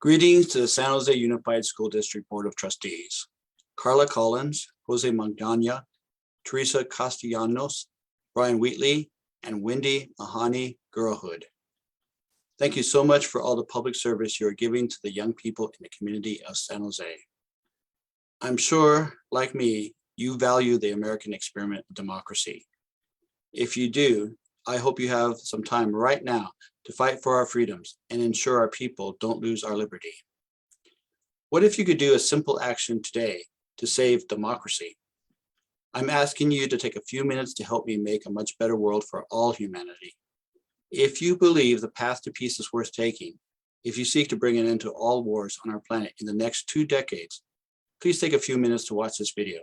Greetings to the San Jose Unified School District Board of Trustees. Carla Collins, Jose Magana, Teresa Castellanos, Brian Wheatley, and Wendy Mahani Girlhood. Thank you so much for all the public service you are giving to the young people in the community of San Jose. I'm sure, like me, you value the American experiment of democracy. If you do, I hope you have some time right now to fight for our freedoms and ensure our people don't lose our liberty. What if you could do a simple action today to save democracy? I'm asking you to take a few minutes to help me make a much better world for all humanity. If you believe the path to peace is worth taking, if you seek to bring an end to all wars on our planet in the next 2 decades, please take a few minutes to watch this video.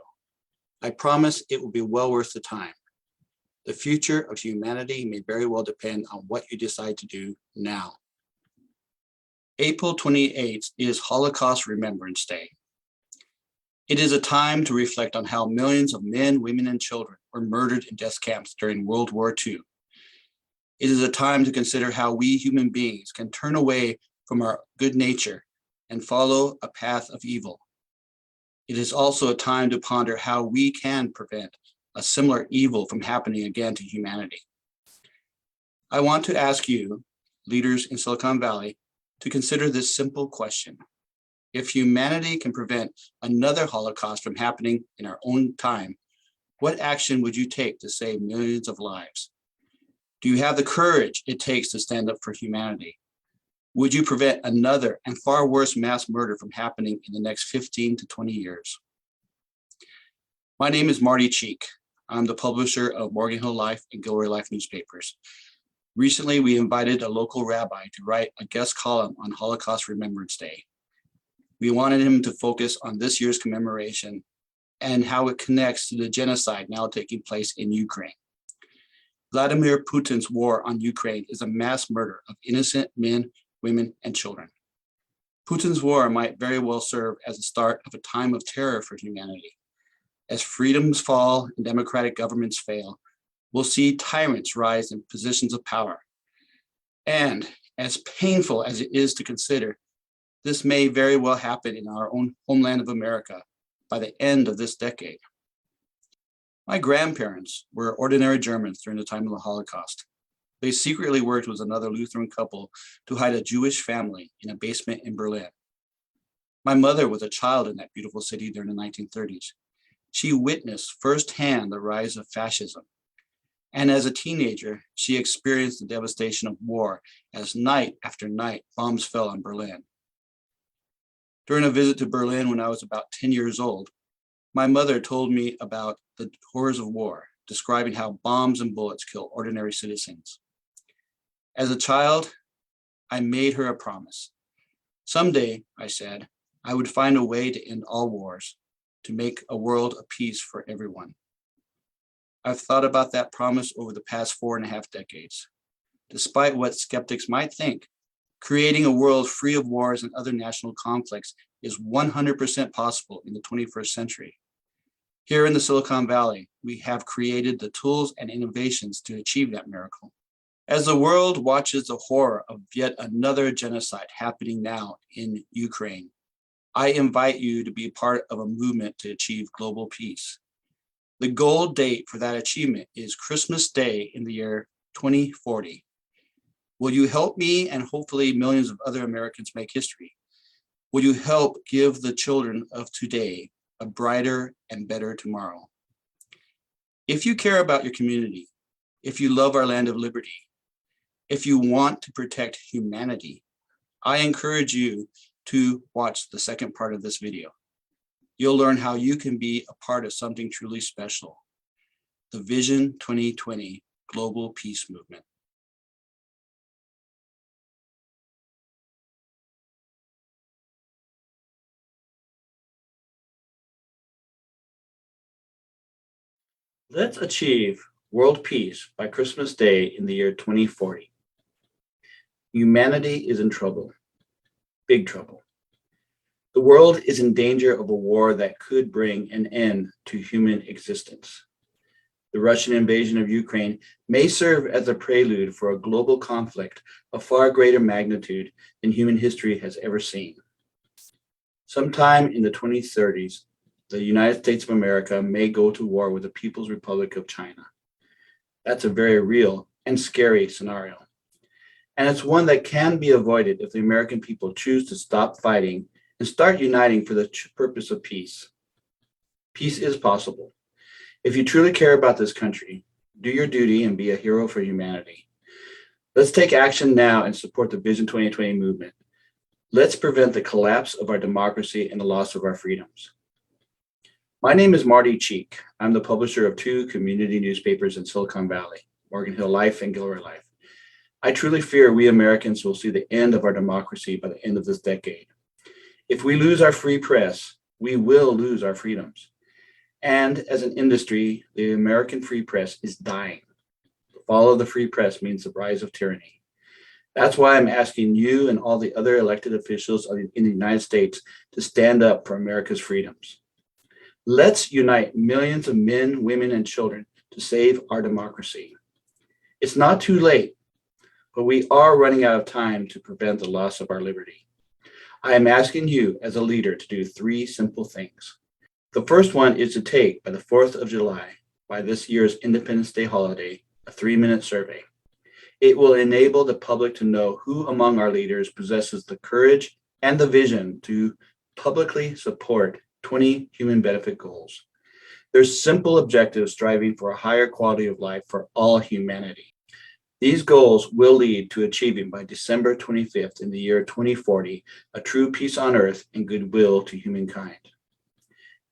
I promise it will be well worth the time. The future of humanity may very well depend on what you decide to do now. April 28th is Holocaust Remembrance Day. It is a time to reflect on how millions of men, women, and children were murdered in death camps during World War II. It is a time to consider how we human beings can turn away from our good nature and follow a path of evil. It is also a time to ponder how we can prevent a similar evil from happening again to humanity. I want to ask you, leaders in Silicon Valley, to consider this simple question. If humanity can prevent another Holocaust from happening in our own time, what action would you take to save millions of lives? Do you have the courage it takes to stand up for humanity? Would you prevent another and far worse mass murder from happening in the next 15 to 20 years? My name is Marty Cheek. I'm the publisher of Morgan Hill Life and Gilroy Life newspapers. Recently, we invited a local rabbi to write a guest column on Holocaust Remembrance Day. We wanted him to focus on this year's commemoration and how it connects to the genocide now taking place in Ukraine. Vladimir Putin's war on Ukraine is a mass murder of innocent men, women, and children. Putin's war might very well serve as the start of a time of terror for humanity. As freedoms fall and democratic governments fail, we'll see tyrants rise in positions of power. And as painful as it is to consider, this may very well happen in our own homeland of America by the end of this decade. My grandparents were ordinary Germans during the time of the Holocaust. They secretly worked with another Lutheran couple to hide a Jewish family in a basement in Berlin. My mother was a child in that beautiful city during the 1930s. She witnessed firsthand the rise of fascism. And as a teenager, she experienced the devastation of war as night after night bombs fell on Berlin. During a visit to Berlin when I was about 10 years old, my mother told me about the horrors of war, describing how bombs and bullets kill ordinary citizens. As a child, I made her a promise. Someday, I said, I would find a way to end all wars, to make a world of peace for everyone. I've thought about that promise over the past 4.5 decades. Despite what skeptics might think, creating a world free of wars and other national conflicts is 100% possible in the 21st century. Here in the Silicon Valley, we have created the tools and innovations to achieve that miracle. As the world watches the horror of yet another genocide happening now in Ukraine, I invite you to be part of a movement to achieve global peace. The goal date for that achievement is Christmas Day in the year 2040. Will you help me and hopefully millions of other Americans make history? Will you help give the children of today a brighter and better tomorrow? If you care about your community, if you love our land of liberty, if you want to protect humanity, I encourage you to watch the second part of this video. You'll learn how you can be a part of something truly special, the Vision-2020 Global Peace Movement. Let's achieve world peace by Christmas Day in the year 2040. Humanity is in trouble, big trouble. The world is in danger of a war that could bring an end to human existence. The Russian invasion of Ukraine may serve as a prelude for a global conflict of far greater magnitude than human history has ever seen. Sometime in the 2030s, the United States of America may go to war with the People's Republic of China. That's a very real and scary scenario. And it's one that can be avoided if the American people choose to stop fighting and start uniting for the purpose of peace. Peace is possible. If you truly care about this country, do your duty and be a hero for humanity. Let's take action now and support the Vision 2020 movement. Let's prevent the collapse of our democracy and the loss of our freedoms. My name is Marty Cheek. I'm the publisher of 2 community newspapers in Silicon Valley, Morgan Hill Life and Gilroy Life. I truly fear we Americans will see the end of our democracy by the end of this decade. If we lose our free press, we will lose our freedoms. And as an industry, the American free press is dying. The fall of the free press means the rise of tyranny. That's why I'm asking you and all the other elected officials in the United States to stand up for America's freedoms. Let's unite millions of men, women, and children to save our democracy. It's not too late, but we are running out of time to prevent the loss of our liberty. I am asking you as a leader to do 3 simple things. The first one is to take, by the 4th of July, by this year's Independence Day holiday, a 3-minute survey. It will enable the public to know who among our leaders possesses the courage and the vision to publicly support 20 human benefit goals. There's simple objectives striving for a higher quality of life for all humanity. These goals will lead to achieving by December 25th in the year 2040 a true peace on earth and goodwill to humankind.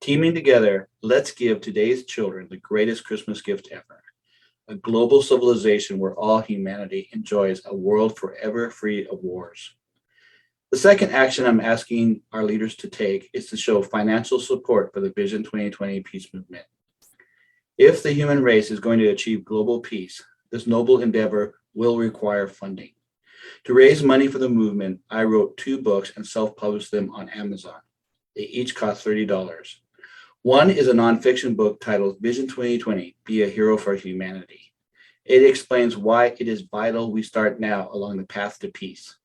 Teaming together, let's give today's children the greatest Christmas gift ever, a global civilization where all humanity enjoys a world forever free of wars. The second action I'm asking our leaders to take is to show financial support for the Vision 2020 peace movement. If the human race is going to achieve global peace, this noble endeavor will require funding. To raise money for the movement, I wrote 2 books and self-published them on Amazon. They each cost $30. One is a nonfiction book titled Vision 2020, Be a Hero for Humanity. It explains why it is vital we start now along the path to peace.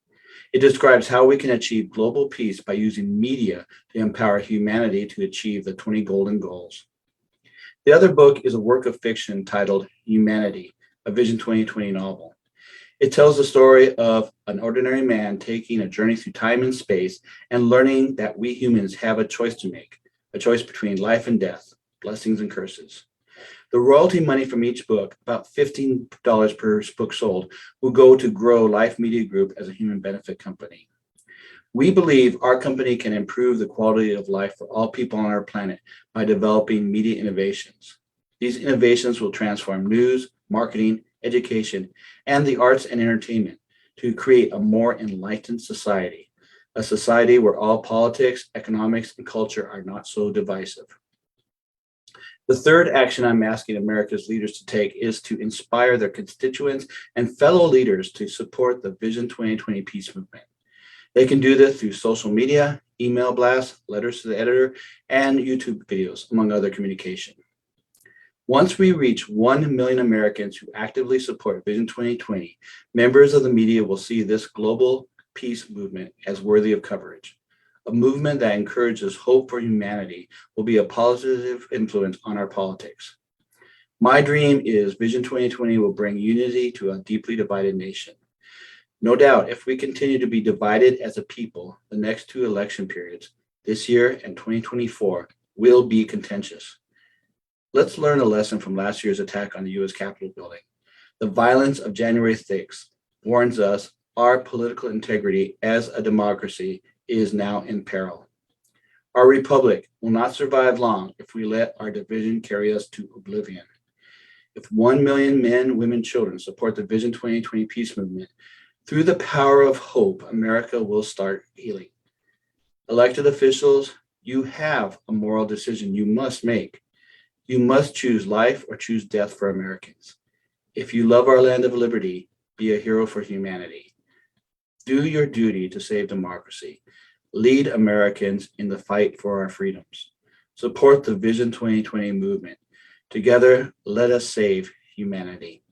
It describes how we can achieve global peace by using media to empower humanity to achieve the 20 golden goals. The other book is a work of fiction titled Humanity, a Vision 2020 novel. It tells the story of an ordinary man taking a journey through time and space and learning that we humans have a choice to make, a choice between life and death, blessings and curses. The royalty money from each book, about $15 per book sold, will go to grow Life Media Group as a human benefit company. We believe our company can improve the quality of life for all people on our planet by developing media innovations. These innovations will transform news, marketing, education, and the arts and entertainment to create a more enlightened society, a society where all politics, economics, and culture are not so divisive. The third action I'm asking America's leaders to take is to inspire their constituents and fellow leaders to support the Vision 2020 peace movement. They can do this through social media, email blasts, letters to the editor, and YouTube videos, among other communication. Once we reach 1 million Americans who actively support Vision 2020, members of the media will see this global peace movement as worthy of coverage. A movement that encourages hope for humanity will be a positive influence on our politics. My dream is Vision 2020 will bring unity to a deeply divided nation. No doubt, if we continue to be divided as a people, the next 2 election periods, this year and 2024, will be contentious. Let's learn a lesson from last year's attack on the U.S. Capitol building. The violence of January 6th warns us our political integrity as a democracy is now in peril. Our republic will not survive long if we let our division carry us to oblivion. If 1 million men, women, children support the Vision 2020 peace movement, through the power of hope, America will start healing. Elected officials, you have a moral decision you must make. You must choose life or choose death for Americans. If you love our land of liberty, be a hero for humanity. Do your duty to save democracy. Lead Americans in the fight for our freedoms. Support the Vision 2020 movement. Together, let us save humanity.